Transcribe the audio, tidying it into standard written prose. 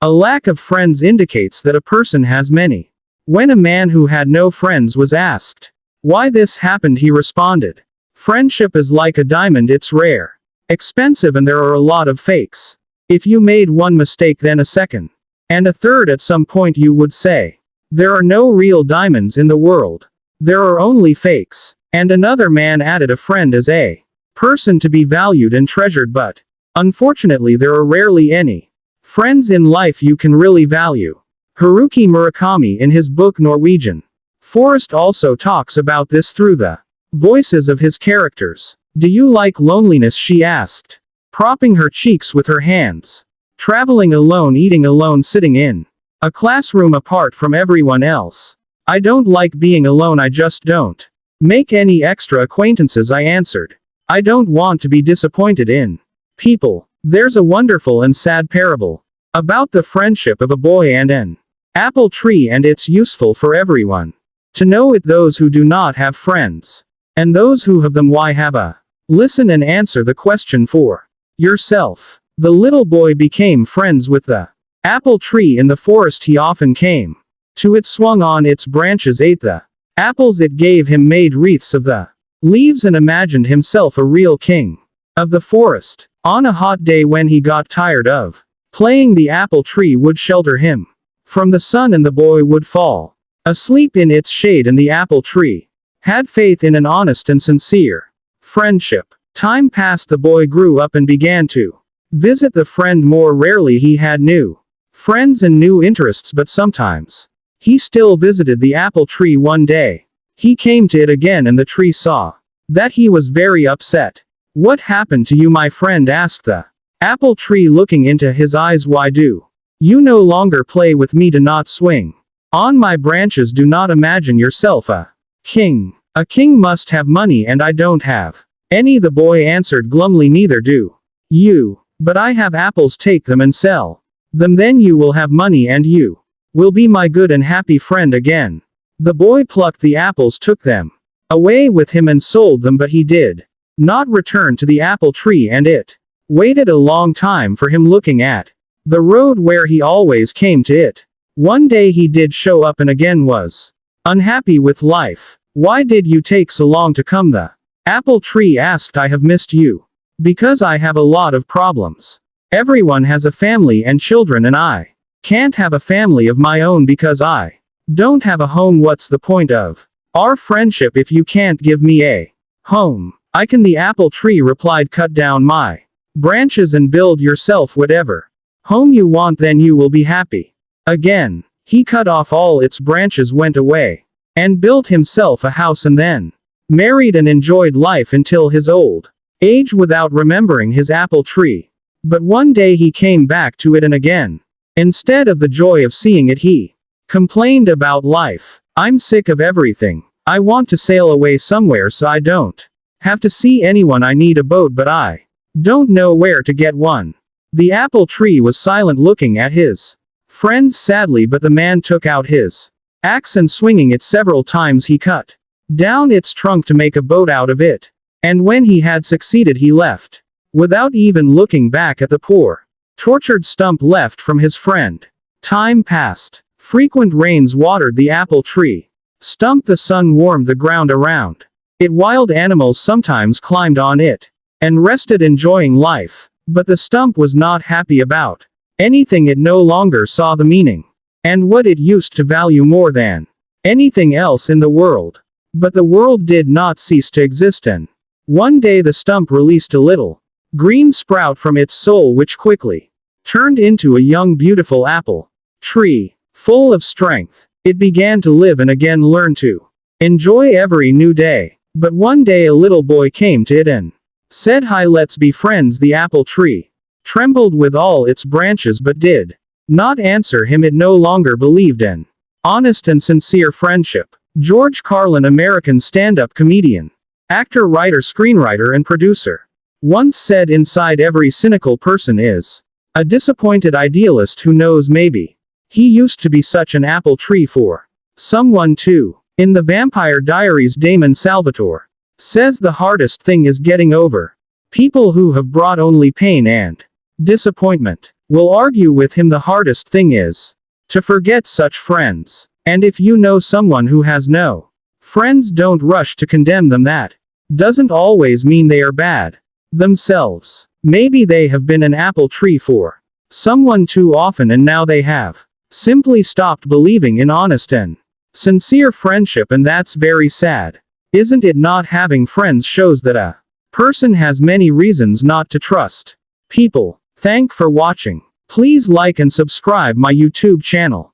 A lack of friends indicates that a person has many. When a man who had no friends was asked why this happened, he responded, "Friendship is like a diamond, it's rare, expensive, and there are a lot of fakes. If you made one mistake, then a second, and a third, at some point you would say, there are no real diamonds in the world. There are only fakes." And another man added, "A friend is a person to be valued and treasured, but unfortunately there are rarely any friends in life you can really value." Haruki Murakami, in his book Norwegian Forest, also talks about this through the voices of his characters. "Do you like loneliness?" she asked, propping her cheeks with her hands. "Traveling alone, eating alone, sitting in a classroom apart from everyone else?" "I don't like being alone, I just don't make any extra acquaintances," I answered. "I don't want to be disappointed in people." There's a wonderful and sad parable about the friendship of a boy and an apple tree, and it's useful for everyone to know it, those who do not have friends, and those who have them, why have a. Listen and answer the question for yourself. The little boy became friends with the apple tree in the forest. He often came to it, swung on its branches, ate the apples it gave him, made wreaths of the leaves, and imagined himself a real king of the forest. On a hot day when he got tired of playing, the apple tree would shelter him from the sun, and the boy would fall asleep in its shade, and the apple tree had faith in an honest and sincere friendship. Time passed, the boy grew up and began to visit the friend more rarely. He had new friends and new interests, but sometimes he still visited the apple tree. One day, he came to it again, and the tree saw that he was very upset. "What happened to you, my friend?" asked the apple tree, looking into his eyes. "Why do you no longer play with me? Do not swing on my branches. Do not imagine yourself a king. A king must have money, and I don't have any," the boy answered glumly. "Neither do you. But I have apples. Take them and sell them, then you will have money, and you will be my good and happy friend again." The boy plucked the apples, took them away with him, and sold them, but he did not return to the apple tree, and it waited a long time for him, looking at the road where he always came to it. One day he did show up, and again was unhappy with life. "Why did you take so long to come?" the apple tree asked. "I have missed you because I have a lot of problems. Everyone has a family and children, and I can't have a family of my own because I don't have a home. What's the point of our friendship if you can't give me a home?" "I can," the apple tree replied. "Cut down my branches and build yourself whatever home you want, then you will be happy." Again, he cut off all its branches, went away, and built himself a house, and then married and enjoyed life until his old age without remembering his apple tree. But one day he came back to it, and again, instead of the joy of seeing it, he complained about life. "I'm sick of everything. I want to sail away somewhere so I don't have to see anyone. I need a boat, but I don't know where to get one." The apple tree was silent, looking at his friend sadly, but the man took out his axe, and swinging it several times, he cut down its trunk to make a boat out of it. And when he had succeeded, he left without even looking back at the poor, tortured stump left from his friend. Time passed. Frequent rains watered the apple tree stump. The sun warmed the ground around it. Wild animals sometimes climbed on it and rested, enjoying life. But the stump was not happy about anything. It no longer saw the meaning and what it used to value more than anything else in the world. But the world did not cease to exist, and one day the stump released a little green sprout from its soul, which quickly turned into a young, beautiful apple tree, full of strength. It began to live and again learn to enjoy every new day. But one day a little boy came to it and said, "Hi, let's be friends." The apple tree trembled with all its branches, but did not answer him. It no longer believed in honest and sincere friendship. George Carlin, American stand-up comedian, actor, writer, screenwriter, and producer, once said, "Inside every cynical person is a disappointed idealist who knows maybe he used to be such an apple tree for someone too." In The Vampire Diaries, Damon Salvatore says the hardest thing is getting over people who have brought only pain and disappointment. will argue with him. The hardest thing is to forget such friends. And if you know someone who has no friends, don't rush to condemn them. That doesn't always mean they are bad themselves. Maybe they have been an apple tree for someone too often, and now they have simply stopped believing in honest and sincere friendship, and that's very sad. Isn't it? Not having friends shows that a person has many reasons not to trust people. Thank for watching. Please like and subscribe my YouTube channel.